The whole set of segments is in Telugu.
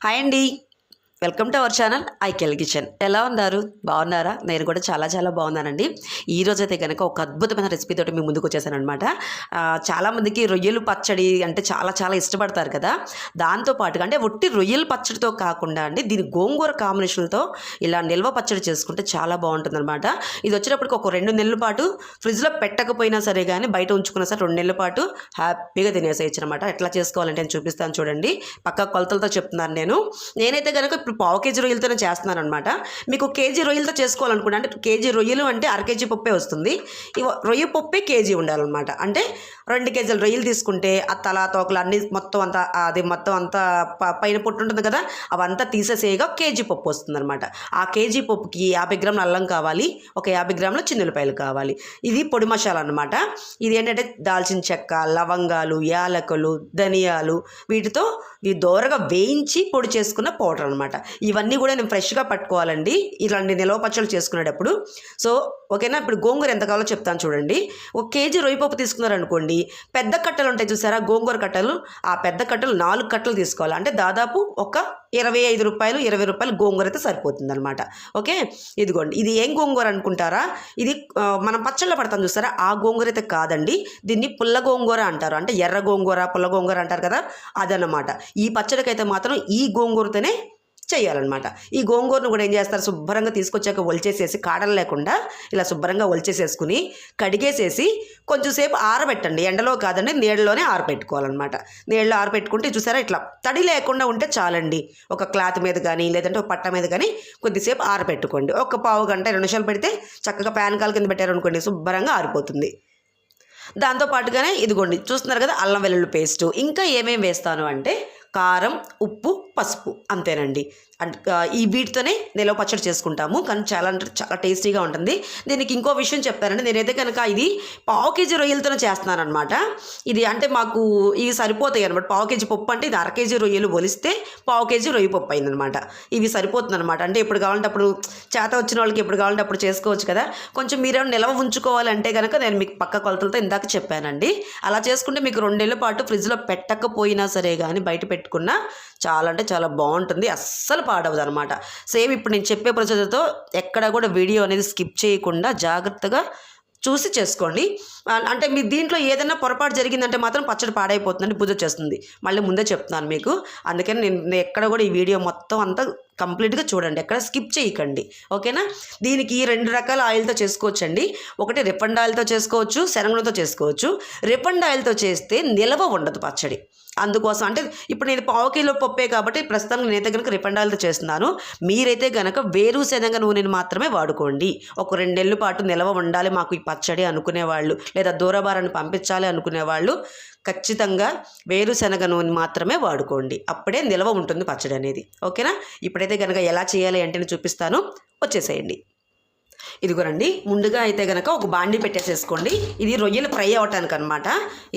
హాయ్ అండి. వెల్కమ్ టు అవర్ ఛానల్ ఐకెల్ కిచెన్. ఎలా ఉన్నారు? బాగున్నారా? నేను కూడా చాలా చాలా బాగున్నానండి. ఈరోజైతే కనుక ఒక అద్భుతమైన రెసిపీ తోటి మీ ముందుకు వచ్చేసానమాట. చాలామందికి రొయ్యలు పచ్చడి అంటే చాలా చాలా ఇష్టపడతారు కదా. దాంతోపాటుగా అంటే ఒట్టి రొయ్యల పచ్చడితో కాకుండా అండి దీని గోంగూర కాంబినేషన్తో ఇలా నిల్వ పచ్చడి చేసుకుంటే చాలా బాగుంటుందన్నమాట. ఇది వచ్చేటప్పటికి ఒక 2 నెలల పాటు ఫ్రిడ్జ్లో పెట్టకపోయినా సరే కానీ బయట ఉంచుకున్నా సరే 2 నెలల పాటు హ్యాపీగా తినేసేయచ్చు అనమాట. ఎట్లా చేసుకోవాలంటే నేను చూపిస్తాను చూడండి. పక్కా కొలతలతో చెప్తున్నాను నేనైతే కనుక ఇప్పుడు పావు కేజీ రొయ్యలతోనే చేస్తున్నాను అనమాట. మీకు కేజీ రొయ్యలతో చేసుకోవాలనుకుంటే అంటే కేజీ రొయ్యలు అంటే అర కేజీ పప్పే వస్తుంది. రొయ్య పప్పే కేజీ ఉండాలన్నమాట. అంటే 2 కేజీల రొయ్యలు తీసుకుంటే ఆ తల తోకలు అన్నీ మొత్తం అంతా అది మొత్తం అంతా పైన పొట్టు ఉంటుంది కదా, అవంతా తీసేసేయగా కేజీ పప్పు వస్తుంది అనమాట. ఆ కేజీ పప్పుకి 50 గ్రాముల అల్లం కావాలి, ఒక 50 గ్రాముల చిన్నులపాయలు కావాలి. ఇది పొడి మసాలా అనమాట. ఇది ఏంటంటే దాల్చిన చెక్క, లవంగాలు, యాలకులు, ధనియాలు వీటితో ఇవి దోరగా వేయించి పొడి చేసుకున్న పౌడర్ అనమాట. ఇవన్నీ కూడా నేను ఫ్రెష్గా పట్టుకోవాలండి ఇలాంటి నిల్వ పచ్చళ్ళు చేసుకునేటప్పుడు. సో ఓకేనా. ఇప్పుడు గోంగూర ఎంత కావాలో చెప్తాను చూడండి. 1 కేజీ రొయ్యపప్పు తీసుకున్నారనుకోండి, పెద్ద కట్టలు ఉంటాయి చూసారా గోంగూర కట్టలు, ఆ పెద్ద కట్టలు 4 కట్టలు తీసుకోవాలి. అంటే దాదాపు ఒక 25 రూపాయలు 20 రూపాయలు గోంగూర అయితే సరిపోతుంది అనమాట. ఓకే, ఇదిగోండి. ఇది ఏం గోంగూర అనుకుంటారా? ఇది మనం పచ్చళ్ళ పడతాం చూసారా, ఆ గోంగూర అయితే కాదండి. దీన్ని పుల్ల గోంగూర అంటారు. అంటే ఎర్ర గోంగూర పుల్ల గోంగూర అంటారు కదా, అదన్నమాట. ఈ పచ్చడికైతే మాత్రం ఈ గోంగూరతోనే చేయాలన్నమాట. ఈ గోంగూరను కూడా ఏం చేస్తారు, శుభ్రంగా తీసుకొచ్చాక ఒలిచేసేసి కాడలు లేకుండా ఇలా శుభ్రంగా ఒలిచేసేసుకుని కడిగేసేసి కొంచెం సేపు ఆరబెట్టండి. ఎండలో కాదండి, నీళ్ళలోనే ఆరబెట్టుకోవాలన్నమాట. నీళ్ళలో ఆరబెట్టుకుంటే చూసారా ఇట్లా తడి లేకుండా ఉంటే చాలండి. ఒక క్లాత్ మీద కానీ లేదంటే ఒక పట్ట మీద కానీ కొద్దిసేపు ఆరబెట్టుకోండి. ఒక పావు గంట 2 నిమిషాలు పెడితే చక్కగా ప్యాన్ కాలు కింద పెట్టారనుకోండి, శుభ్రంగా ఆరిపోతుంది. దాంతోపాటుగానే ఇదిగోండి చూస్తున్నారు కదా అల్లం వెల్లుల్లి పేస్టు. ఇంకా ఏమేమి వేస్తాను అంటే కారం, ఉప్పు, పసుపు, అంతేనండి. ఈ వీటితోనే నిలవ పచ్చడి చేసుకుంటాము. కానీ చాలా అంటే చాలా టేస్టీగా ఉంటుంది. దీనికి ఇంకో విషయం చెప్తానండి. నేనైతే కనుక ఇది పావు కేజీ రొయ్యలతోనే చేస్తున్నాను అనమాట. ఇది అంటే మాకు ఇవి సరిపోతాయి అనమాట. పావు కేజీ పప్పు అంటే ఇది అర కేజీ రొయ్యలు ఒలిస్తే పావు కేజీ రొయ్య పప్పు అయిందనమాట. ఇవి సరిపోతుంది అనమాట. అంటే ఎప్పుడు కావాలంటే అప్పుడు చేత వచ్చిన వాళ్ళకి ఎప్పుడు కావాలంటే అప్పుడు చేసుకోవచ్చు కదా. కొంచెం మీరేమో నిల్వ ఉంచుకోవాలంటే కనుక నేను మీకు పక్క కొలతలతో ఇందాక చెప్పానండి. అలా చేసుకుంటే మీకు 2 నెలల పాటు ఫ్రిడ్జ్లో పెట్టకపోయినా సరే కానీ బయట పెట్టుకున్నా చాలా అంటే చాలా బాగుంటుంది. అస్సలు పాడవదు అనమాట. సేమ్ ఇప్పుడు నేను చెప్పే ప్రొసీజర్తో ఎక్కడ కూడా వీడియో అనేది స్కిప్ చేయకుండా జాగ్రత్తగా చూసి చేసుకోండి. అంటే మీ దీంట్లో ఏదైనా పొరపాటు జరిగిందంటే మాత్రం పచ్చడి పాడైపోతుందండి, బుద్ధి వచ్చేస్తుంది. మళ్ళీ ముందే చెప్తున్నాను మీకు. అందుకని నేను ఎక్కడ కూడా ఈ వీడియో మొత్తం అంతా కంప్లీట్గా చూడండి, ఎక్కడ స్కిప్ చేయకండి. ఓకేనా. దీనికి 2 రకాల ఆయిల్తో చేసుకోవచ్చండి. ఒకటి రిఫండ్ ఆయిల్తో చేసుకోవచ్చు, శనగలతో చేసుకోవచ్చు. రిఫండ్ ఆయిల్తో చేస్తే నిలవ ఉండదు పచ్చడి. అందుకోసం అంటే ఇప్పుడు నేను పావు కిలో పప్పే కాబట్టి ప్రస్తుతం నేనైతే కనుక రిఫండ్ ఆయిల్తో చేస్తున్నాను. మీరైతే కనుక వేరుశనగ నూనెని మాత్రమే వాడుకోండి. ఒక 2 నెలల పాటు నిలవ ఉండాలి మాకు ఈ పచ్చడి అనుకునేవాళ్ళు, లేదా దూరభారాన్ని పంపించాలి అనుకునేవాళ్ళు ఖచ్చితంగా వేరుశనగ నూనె మాత్రమే వాడుకోండి. అప్పుడే నిలవ ఉంటుంది పచ్చడి అనేది. ఓకేనా. ఇప్పుడైతే కనుక ఎలా చేయాలి అంటే నేను చూపిస్తాను, వచ్చేసేయండి. ఇదిగోనండి. ముందుగా అయితే కనుక ఒక బాండీ పెట్టేసేసుకోండి. ఇది రొయ్యలు ఫ్రై అవ్వటానికి అనమాట.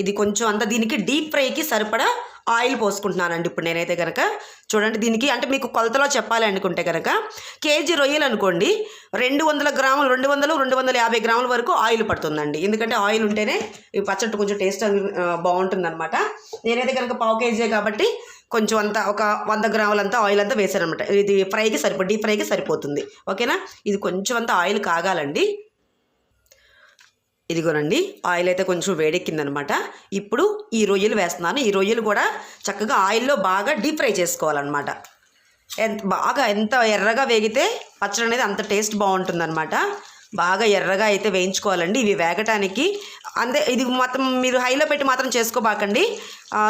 ఇది కొంచెం అంతా దీనికి డీప్ ఫ్రైకి సరిపడా ఆయిల్ పోసుకుంటున్నానండి. ఇప్పుడు నేనైతే కనుక చూడండి, దీనికి అంటే మీకు కొలతలో చెప్పాలి అనుకుంటే కనుక కేజీ రొయ్యలు అనుకోండి 200 గ్రాములు 250 గ్రాముల వరకు ఆయిల్ పడుతుందండి. ఎందుకంటే ఆయిల్ ఉంటేనే ఈ పచ్చడి కొంచెం టేస్ట్ బాగుంటుంది అనమాట. నేనైతే కనుక పావు కేజీ కాబట్టి కొంచెం అంతా ఒక 100 గ్రాములంతా ఆయిల్ అంతా వేసాను అనమాట. ఇది ఫ్రైకి డీప్ ఫ్రైకి సరిపోతుంది. ఓకేనా. ఇది కొంచెం అంతా ఆయిల్ కాగాలండి. ఇదిగోనండి ఆయిల్ అయితే కొంచెం వేడెక్కిందనమాట. ఇప్పుడు ఈ రొయ్యలు వేస్తున్నాను. ఈ రొయ్యలు కూడా చక్కగా ఆయిల్లో బాగా డీప్ ఫ్రై చేసుకోవాలన్నమాట. ఎంత ఎర్రగా వేగితే పచ్చడి అనేది అంత టేస్ట్ బాగుంటుందన్నమాట. బాగా ఎర్రగా అయితే వేయించుకోవాలండి. ఇవి వేగటానికి అంతే. ఇది మొత్తం మీరు హైలో పెట్టి మాత్రం చేసుకోబాకండి.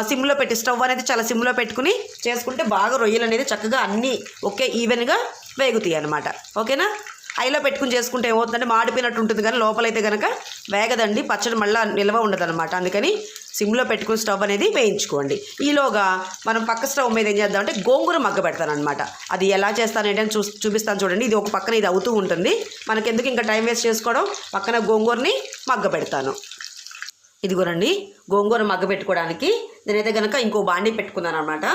సిమ్లో పెట్టి స్టవ్ అనేది చాలా సిమ్లో పెట్టుకుని చేసుకుంటే బాగా రొయ్యలు అనేది చక్కగా అన్నీ ఒకే ఈవెన్గా వేగుతాయి అనమాట. ఓకేనా. హైలో పెట్టుకుని చేసుకుంటే ఏమవుతుందంటే మాడిపోయినట్టు ఉంటుంది, కానీ లోపలైతే కనుక వేగదండి, పచ్చడి మళ్ళీ నిల్వ ఉండదు అనమాట. అందుకని సిమ్లో పెట్టుకుని స్టవ్ అనేది వేయించుకోండి. ఈలోగా మనం పక్క స్టవ్ మీద ఏం చేద్దామంటే గోంగూర మగ్గ పెడతాను అనమాట. అది ఎలా చేస్తానంటే చూపిస్తాను చూడండి. ఇది ఒక పక్కన ఇది అవుతూ ఉంటుంది. మనకెందుకు ఇంకా టైం వేస్ట్ చేసుకోవడం, పక్కన గోంగూరని మగ్గ పెడతాను. ఇదిగోనండి గోంగూర మగ్గ పెట్టుకోవడానికి నేనైతే కనుక ఇంకో బాండీ పెట్టుకున్నాను అనమాట.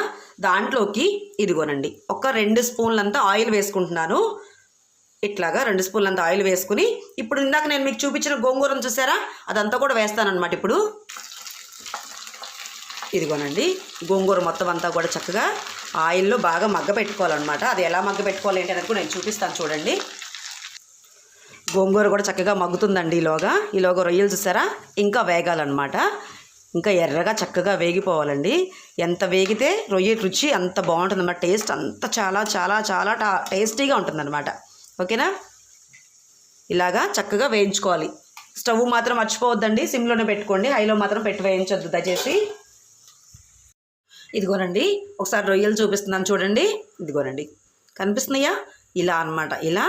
దాంట్లోకి ఇదిగోనండి ఒక 2 స్పూన్లంతా ఆయిల్ వేసుకుంటున్నాను. ఇట్లాగా 2 స్పూన్లంత ఆయిల్ వేసుకుని ఇప్పుడు ఇందాక నేను మీకు చూపించిన గోంగూరను చూసారా, అదంతా కూడా వేస్తానన్నమాట. ఇప్పుడు ఇదిగోనండి గోంగూర మొత్తం అంతా కూడా చక్కగా ఆయిల్లో బాగా మగ్గ పెట్టుకోవాలన్నమాట. అది ఎలా మగ్గ పెట్టుకోవాలి ఏంటి అనేది కూడా నేను చూపిస్తాను చూడండి. గోంగూర కూడా చక్కగా మగ్గుతుందండి. ఈలోగా రొయ్యలు చూసారా ఇంకా వేగాలన్నమాట. ఇంకా ఎర్రగా చక్కగా వేగిపోవాలండి. ఎంత వేగితే రొయ్య రుచి అంత బాగుంటుందన్నమాట. టేస్ట్ అంత చాలా చాలా చాలా టేస్టీగా ఉంటుందన్నమాట. ఓకేనా, ఇలాగా చక్కగా వేయించుకోవాలి. స్టవ్ మాత్రం మర్చిపోవద్దండి, సిమ్లోనే పెట్టుకోండి, హైలో మాత్రం పెట్టి వేయించొద్దు దయచేసి. ఇదిగోనండి ఒకసారి రొయ్యలు చూపిస్తున్నాను చూడండి. ఇదిగోనండి కనిపిస్తున్నాయా, ఇలా అన్నమాట. ఇలా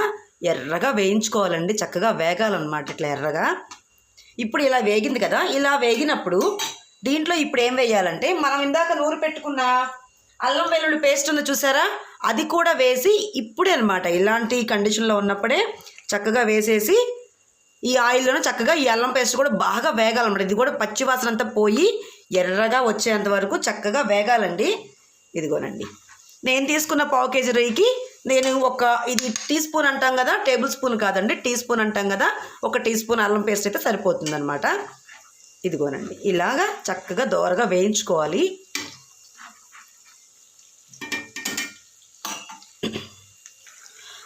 ఎర్రగా వేయించుకోవాలండి, చక్కగా వేగాలన్నమాట ఇట్లా ఎర్రగా. ఇప్పుడు ఇలా వేగింది కదా, ఇలా వేగినప్పుడు దీంట్లో ఇప్పుడు ఏం వేయాలంటే మనం ఇందాక నూరు పెట్టుకున్న అల్లం వెల్లుల్లి పేస్ట్ ఉంది చూసారా, అది కూడా వేసి ఇప్పుడే అనమాట ఇలాంటి కండిషన్లో ఉన్నప్పుడే చక్కగా వేసేసి ఈ ఆయిల్లోనే చక్కగా ఈ అల్లం పేస్ట్ కూడా బాగా వేగాలన్నమాట. ఇది కూడా పచ్చి వాసన అంతా పోయి ఎర్రగా వచ్చేంత వరకు చక్కగా వేగాలండి. ఇదిగోనండి నేను తీసుకున్న పావు కేజీ రొయ్యకి నేను ఇది టీ స్పూన్ అంటాం కదా, టేబుల్ స్పూన్ కాదండి, టీ స్పూన్ అంటాం కదా, 1 టీ స్పూన్ అల్లం పేస్ట్ అయితే సరిపోతుంది అనమాట. ఇదిగోనండి ఇలాగా చక్కగా దోరగా వేయించుకోవాలి.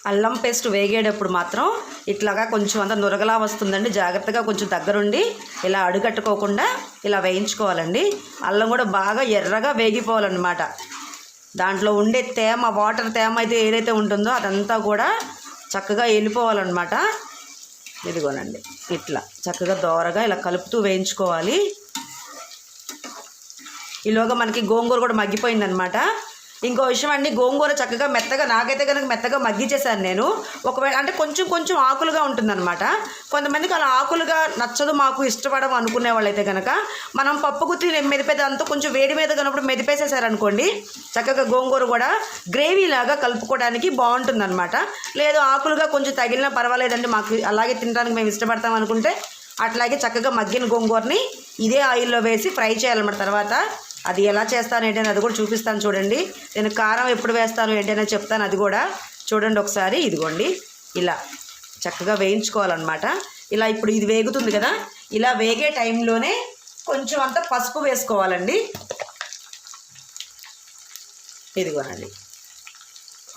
అల్లం పేస్ట్ వేగేటప్పుడు మాత్రం ఇట్లాగా కొంచెం అంతా నురగలా వస్తుందండి. జాగ్రత్తగా కొంచెం దగ్గరుండి ఇలా అడుగట్టుకోకుండా ఇలా వేయించుకోవాలండి. అల్లం కూడా బాగా ఎర్రగా వేగిపోవాలన్నమాట. దాంట్లో ఉండే తేమ, వాటర్ తేమ అయితే ఏదైతే ఉంటుందో అదంతా కూడా చక్కగా వెళ్ళిపోవాలన్నమాట. ఇదిగోనండి ఇట్లా చక్కగా దోరగా ఇలా కలుపుతూ వేయించుకోవాలి. ఈలోగా మనకి గోంగూర కూడా మగ్గిపోయిందనమాట. ఇంకో విషయం అండి, గోంగూర చక్కగా మెత్తగా, నాకైతే కనుక మెత్తగా మగ్గిచ్చేసాను నేను. ఒకవేళ అంటే కొంచెం కొంచెం ఆకులుగా ఉంటుందన్నమాట. కొంతమందికి అలా ఆకులుగా నచ్చదు, మాకు ఇష్టపడము అనుకునే వాళ్ళైతే కనుక మనం పప్పు గుత్తి మెదిపేదంతా కొంచెం వేడి మీద కనప్పుడు మెదిపేసేసారనుకోండి, చక్కగా గోంగూర కూడా గ్రేవీ లాగా కలుపుకోవడానికి బాగుంటుందన్నమాట. లేదు ఆకులుగా కొంచెం తగిలినా పర్వాలేదండి, మాకు అలాగే తినడానికి మేము ఇష్టపడతాం అనుకుంటే అట్లాగే చక్కగా మగ్గిన గోంగూరని ఇదే ఆయిల్లో వేసి ఫ్రై చేయాలన్నమాట. తర్వాత అది ఎలా చేస్తాను ఏంటని అది కూడా చూపిస్తాను చూడండి. నేను కారం ఎప్పుడు వేస్తాను ఏంటనే చెప్తాను, అది కూడా చూడండి ఒకసారి. ఇదిగోండి ఇలా చక్కగా వేయించుకోవాలన్నమాట. ఇలా ఇప్పుడు ఇది వేగుతుంది కదా, ఇలా వేగే టైంలోనే కొంచెం అంతా పసుపు వేసుకోవాలండి. ఇదిగోనండి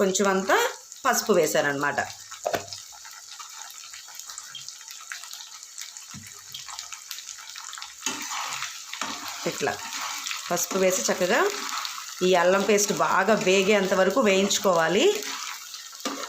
కొంచెం అంతా పసుపు వేసానన్నమాట. ఇట్లా పసుపు వేసి చక్కగా ఈ అల్లం పేస్ట్ బాగా వేగేంత వరకు వేయించుకోవాలి.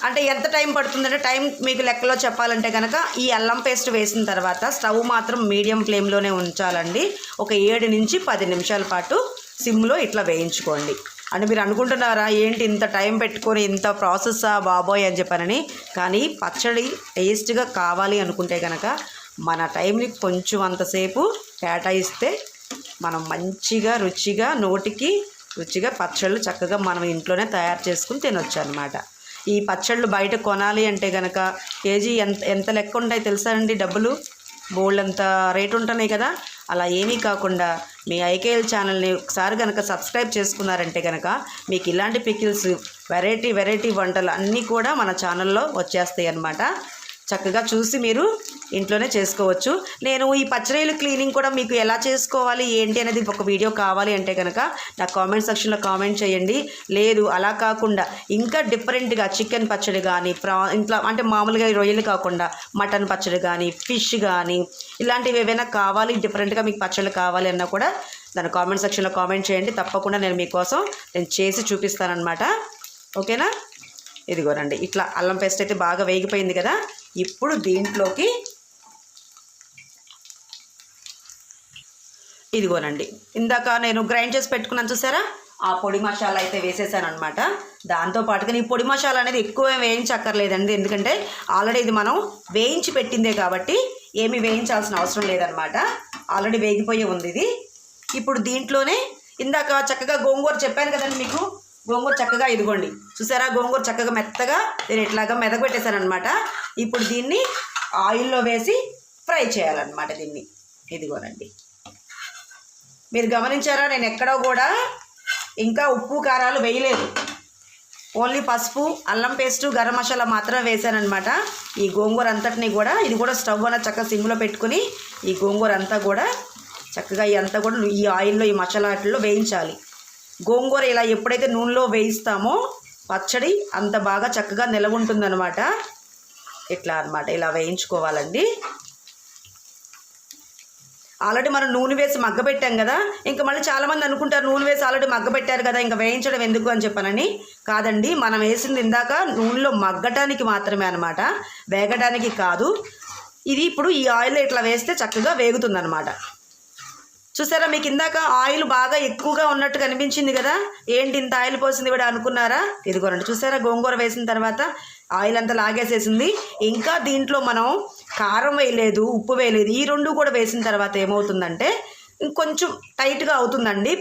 అంటే ఎంత టైం పడుతుందంటే, టైం మీకు లెక్కలో చెప్పాలంటే కనుక ఈ అల్లం పేస్ట్ వేసిన తర్వాత స్టవ్ మాత్రం మీడియం ఫ్లేమ్లోనే ఉంచాలండి. ఒక 7 నుంచి 10 నిమిషాల పాటు సిమ్లో ఇట్లా వేయించుకోండి. అంటే మీరు అనుకుంటున్నారా ఏంటి ఇంత టైం పెట్టుకొని ఇంత ప్రాసెస్సా బాబోయ్ అని చెప్పానని. కానీ పచ్చడి టేస్ట్గా కావాలి అనుకుంటే కనుక మన టైంని కొంచెం అంతసేపు కేటాయిస్తే మనం మంచిగా రుచిగా నోటికి రుచిగా పచ్చళ్ళు చక్కగా మనం ఇంట్లోనే తయారు చేసుకుని తినొచ్చు అనమాట. ఈ పచ్చళ్ళు బయట కొనాలి అంటే కనుక కేజీ ఎంత లెక్క ఉంటాయి తెలుసా అండి, డబ్బులు బోల్డ్ రేటు ఉంటున్నాయి కదా. అలా ఏమీ కాకుండా మీ ఐకేఎల్ ఛానల్ని ఒకసారి కనుక సబ్స్క్రైబ్ చేసుకున్నారంటే కనుక మీకు ఇలాంటి పికిల్స్ వెరైటీ వంటలు అన్నీ కూడా మన ఛానల్లో వచ్చేస్తాయి అన్నమాట. చక్కగా చూసి మీరు ఇంట్లోనే చేసుకోవచ్చు. నేను ఈ పచ్చడిలు క్లీనింగ్ కూడా మీకు ఎలా చేసుకోవాలి ఏంటి అనేది ఒక వీడియో కావాలి అంటే కనుక నాకు కామెంట్ సెక్షన్లో కామెంట్ చేయండి. లేదు అలా కాకుండా ఇంకా డిఫరెంట్గా చికెన్ పచ్చడి కానీ, ఇంట్లో అంటే మామూలుగా రొయ్యలు కాకుండా మటన్ పచ్చడి కానీ, ఫిష్ కానీ ఇలాంటివి ఏవైనా కావాలి, డిఫరెంట్గా మీకు పచ్చళ్ళు కావాలి అన్నా కూడా దాని కామెంట్ సెక్షన్లో కామెంట్ చేయండి. తప్పకుండా నేను మీకోసం చేసి చూపిస్తానన్నమాట. ఓకేనా. ఇదిగోనండి ఇట్లా అల్లం పేస్ట్ అయితే బాగా వేగిపోయింది కదా. ఇప్పుడు దీంట్లోకి ఇదిగోనండి ఇందాక నేను గ్రైండ్ చేసి పెట్టుకున్నాను చూసారా, ఆ పొడి మసాలా అయితే వేసేసాను అనమాట. దాంతోపాటుగా ఈ పొడి మసాలా అనేది ఎక్కువ వేయించక్కర్లేదండి, ఎందుకంటే ఆల్రెడీ ఇది మనం వేయించి పెట్టిందే కాబట్టి ఏమీ వేయించాల్సిన అవసరం లేదనమాట. ఆల్రెడీ వేగిపోయి ఉంది ఇది. ఇప్పుడు దీంట్లోనే ఇందాక చక్కగా గోంగూర చెప్పాను కదండి మీకు, గోంగూర చక్కగా ఇదిగోండి చూసారా, గోంగూర చక్కగా మెత్తగా నేను ఇట్లాగా మెదగబెట్టేశాను అనమాట. ఇప్పుడు దీన్ని ఆయిల్లో వేసి ఫ్రై చేయాలన్నమాట దీన్ని. ఇదిగోనండి మీరు గమనించారా, నేను ఎక్కడో కూడా ఇంకా ఉప్పు కారాలు వేయలేదు, ఓన్లీ పసుపు, అల్లం పేస్టు, గరం మసాలా మాత్రమే వేసానమాట. ఈ గోంగూర అంతటిని కూడా ఇది కూడా స్టవ్ అన్న చక్కగా సిమ్లో పెట్టుకుని ఈ గోంగూర అంతా కూడా చక్కగా ఇదంతా కూడా ఈ ఆయిల్లో ఈ మసాలా వాటిల్లో వేయించాలి. గోంగూర ఇలా ఎప్పుడైతే నూనెలో వేయిస్తామో పచ్చడి అంత బాగా చక్కగా నిలవ ఉంటుందన్నమాట. ఇట్లా అనమాట ఇలా వేయించుకోవాలండి. ఆల్రెడీ మనం నూనె వేసి మగ్గబెట్టాం కదా, ఇంకా మళ్ళీ చాలామంది అనుకుంటారు నూనె వేసి ఆల్రెడీ మగ్గబెట్టారు కదా ఇంకా వేయించడం ఎందుకు అని చెప్పానని. కాదండి, మనం వేసింది ఇందాక నూనెలో మగ్గటానికి మాత్రమే అనమాట, వేగడానికి కాదు. ఇది ఇప్పుడు ఈ ఆయిల్లో ఇట్లా వేస్తే చక్కగా వేగుతుంది అనమాట. చూసారా, మీకు ఇందాక ఆయిల్ బాగా ఎక్కువగా ఉన్నట్టు కనిపించింది కదా, ఏంటి ఇంత ఆయిల్ పోసింది కూడా అనుకున్నారా? ఇదిగోనండి, చూసారా గోంగూర వేసిన తర్వాత ఆయిల్ అంతా లాగేసేసింది. ఇంకా దీంట్లో మనం కారం వేయలేదు, ఉప్పు వేయలేదు. ఈ రెండు కూడా వేసిన తర్వాత ఏమవుతుందంటే ఇంకొంచెం టైట్గా అవుతుందండి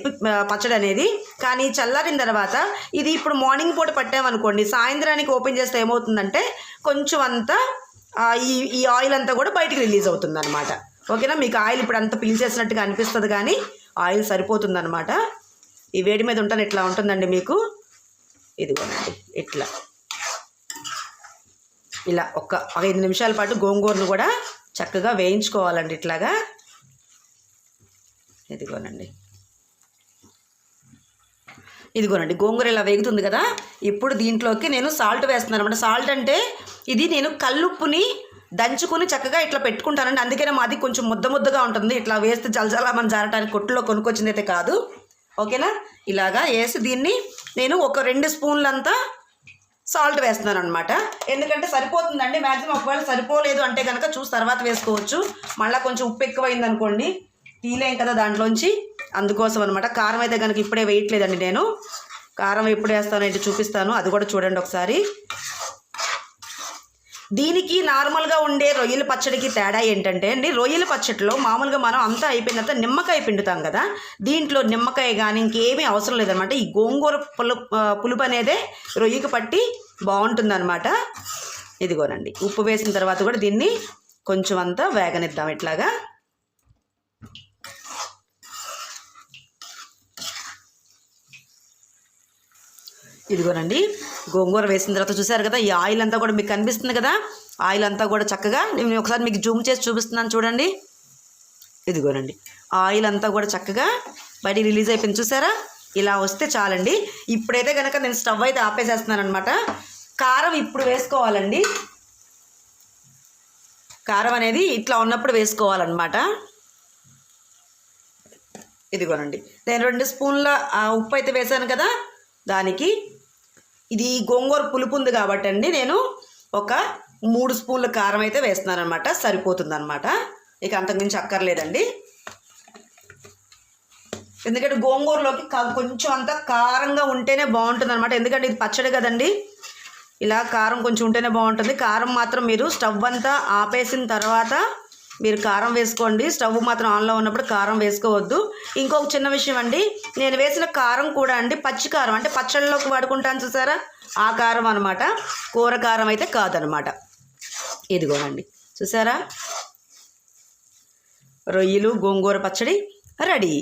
పచ్చడి అనేది. కానీ చల్లారిన తర్వాత ఇది ఇప్పుడు మార్నింగ్ పూట పట్టామనుకోండి, సాయంత్రానికి ఓపెన్ చేస్తే ఏమవుతుందంటే కొంచెం అంతా ఈ ఆయిల్ అంతా కూడా బయటికి రిలీజ్ అవుతుంది అనమాట. ఓకేనా, మీకు ఆయిల్ ఇప్పుడు అంతా పీల్చేసినట్టుగా అనిపిస్తుంది కానీ ఆయిల్ సరిపోతుంది అనమాట. ఈ వేడి మీద ఉంటాను ఇట్లా ఉంటుందండి మీకు. ఇదిగోనండి ఇట్లా ఇలా ఒక 5 నిమిషాల పాటు గోంగూరను కూడా చక్కగా వేయించుకోవాలండి ఇట్లాగా. ఇదిగోనండి గోంగూర ఇలా వేగుతుంది కదా, ఇప్పుడు దీంట్లోకి నేను సాల్ట్ వేస్తున్నాను అనమాట. సాల్ట్ అంటే ఇది నేను కల్లుప్పుని దంచుకొని చక్కగా ఇట్లా పెట్టుకుంటానండి, అందుకనే మాది కొంచెం ముద్దగా ఉంటుంది. ఇట్లా వేస్తే జలజల మనం జారటానికి కొట్టులో కొనుక్కొచ్చింది అయితే కాదు. ఓకేనా, ఇలాగా వేసి దీన్ని నేను ఒక 2 స్పూన్లంతా సాల్ట్ వేస్తున్నాను అనమాట. ఎందుకంటే సరిపోతుందండి మ్యాక్సిమం. ఒకవేళ సరిపోలేదు అంటే కనుక చూసి తర్వాత వేసుకోవచ్చు. మళ్ళీ కొంచెం ఉప్పు ఎక్కువైంది అనుకోండి తీలేం కదా దాంట్లోంచి, అందుకోసం అనమాట. కారం అయితే కనుక ఇప్పుడే వేయట్లేదండి నేను. కారం ఎప్పుడు వేస్తానంటే చూపిస్తాను, అది కూడా చూడండి ఒకసారి. దీనికి నార్మల్గా ఉండే రొయ్యల పచ్చడికి తేడా ఏంటంటే అండి, రొయ్యల పచ్చడిలో మామూలుగా మనం అంతా అయిపోయిన తర్వాత నిమ్మకాయ పిండుతాం కదా, దీంట్లో నిమ్మకాయ కానీ ఇంకేమీ అవసరం లేదనమాట. ఈ గోంగూర పులుపు అనేదే రొయ్యకి పట్టి బాగుంటుందన్నమాట. ఇదిగోనండి, ఉప్పు వేసిన తర్వాత కూడా దీన్ని కొంచెం అంతా వేగనిద్దాం ఇట్లాగా. ఇదిగోనండి గోంగూర వేసిన తర్వాత చూసారు కదా, ఈ ఆయిల్ అంతా కూడా మీకు కనిపిస్తుంది కదా, ఆయిల్ అంతా కూడా చక్కగా నేను ఒకసారి మీకు జూమ్ చేసి చూపిస్తున్నాను చూడండి. ఇదిగోనండి ఆయిల్ అంతా కూడా చక్కగా బయట రిలీజ్ అయిపోయింది చూసారా. ఇలా వస్తే చాలండి. ఇప్పుడైతే కనుక నేను స్టవ్ అయితే ఆపేసేస్తున్నాను అనమాట. కారం ఇప్పుడు వేసుకోవాలండి. కారం అనేది ఇట్లా ఉన్నప్పుడు వేసుకోవాలన్నమాట. ఇదిగోనండి నేను 2 స్పూన్ల ఉప్పు అయితే వేసాను కదా, దానికి ఇది గోంగూర పులుపు ఉంది కాబట్టి అండి నేను ఒక 3 స్పూన్ల కారం అయితే వేస్తున్నాను అనమాట. సరిపోతుందన్నమాట, ఇక అంతకుమించి అక్కర్లేదండి. ఎందుకంటే గోంగూరలోకి కొంచెం అంతా కారంగా ఉంటేనే బాగుంటుంది అనమాట. ఎందుకంటే ఇది పచ్చడి కదండి, ఇలా కారం కొంచెం ఉంటేనే బాగుంటుంది. కారం మాత్రం మీరు స్టవ్ అంతా ఆపేసిన తర్వాత మీరు కారం వేసుకోండి. స్టవ్ మాత్రం ఆన్లో ఉన్నప్పుడు కారం వేసుకోవద్దు. ఇంకొక చిన్న విషయం అండి, నేను వేసిన కారం కూడా అండి పచ్చి కారం, అంటే పచ్చళ్ళలోకి వాడుకుంటాను చూసారా, ఆ కారం అనమాట. కూర కారం అయితే కాదనమాట. ఇదిగోనండి చూసారా, రొయ్యలు గోంగూర పచ్చడి రెడీ.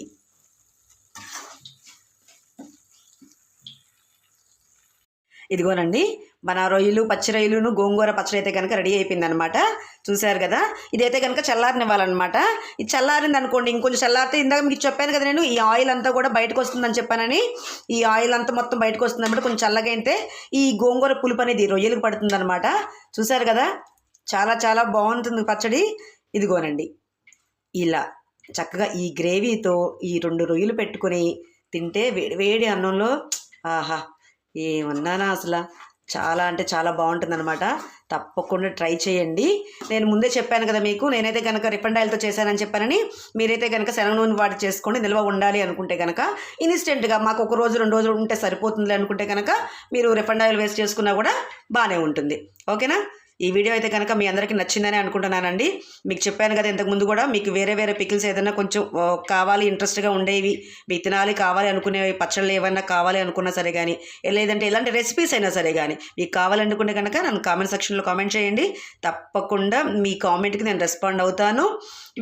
ఇదిగోనండి మన రొయ్యలు పచ్చి రొయ్యలును గోంగూర పచ్చడి అయితే కనుక రెడీ అయిపోయింది అనమాట. చూసారు కదా, ఇదైతే కనుక చల్లారనివ్వాలన్నమాట. ఇది చల్లారింది అనుకోండి, ఇంకొంచెం చల్లారితే ఇందాక మీకు చెప్పాను కదా నేను, ఈ ఆయిల్ అంతా కూడా బయటకు వస్తుందని చెప్పానని. ఈ ఆయిల్ అంతా మొత్తం బయటకు వస్తుంది అనమాట. కొంచెం చల్లగా అయితే ఈ గోంగూర పులుపు అనేది రొయ్యలకు పడుతుంది అనమాట. చూసారు కదా, చాలా చాలా బాగుంటుంది పచ్చడి. ఇదిగోనండి ఇలా చక్కగా ఈ గ్రేవీతో ఈ 2 రొయ్యలు పెట్టుకొని తింటే వేడి అన్నంలో ఆహా ఏమన్నానా అసలు, చాలా అంటే చాలా బాగుంటుంది అనమాట. తప్పకుండా ట్రై చేయండి. నేను ముందే చెప్పాను కదా మీకు, నేనైతే కనుక రిఫైండ్ ఆయిల్తో చేశానని చెప్పానని. మీరైతే కనుక శనగ నూనె వాడి చేసుకోండి. నిల్వ ఉండాలి అనుకుంటే కనుక ఇన్స్టెంట్గా మాకు 1 రోజు 2 రోజులు ఉంటే సరిపోతుంది అనుకుంటే కనుక మీరు రిఫైండ్ ఆయిల్ వేస్ట్ చేసుకున్నా కూడా బాగానే ఉంటుంది. ఓకేనా, ఈ వీడియో అయితే కనుక మీ అందరికీ నచ్చిందని అనుకుంటున్నానండి. మీకు చెప్పాను కదా ఇంతకుముందు కూడా, మీకు వేరే పికిల్స్ ఏదైనా కొంచెం కావాలి ఇంట్రెస్ట్గా ఉండేవి, మీ తినాలి కావాలి అనుకునే పచ్చళ్ళు ఏమైనా కావాలి అనుకున్నా సరే కానీ, లేదంటే ఇలాంటి రెసిపీస్ అయినా సరే కానీ మీకు కావాలనుకుంటే కనుక నన్ను కామెంట్ సెక్షన్లో కామెంట్ చేయండి. తప్పకుండా మీ కామెంట్కి నేను రెస్పాండ్ అవుతాను.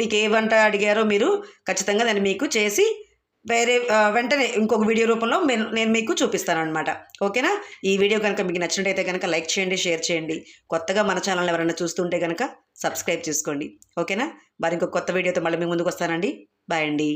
మీకు ఏ వంట అడిగారో మీరు ఖచ్చితంగా నేను మీకు చేసి వెంటనే ఇంకొక వీడియో రూపంలో నేను మీకు చూపిస్తాను అనమాట. ఓకేనా, ఈ వీడియో కనుక మీకు నచ్చినట్టయితే కనుక లైక్ చేయండి, షేర్ చేయండి. కొత్తగా మన ఛానల్ ఎవరైనా చూస్తుంటే కనుక సబ్స్క్రైబ్ చేసుకోండి. ఓకేనా, మరి ఇంకొక కొత్త వీడియోతో మళ్ళీ మీ ముందుకు వస్తానండి. బాయ్ అండి.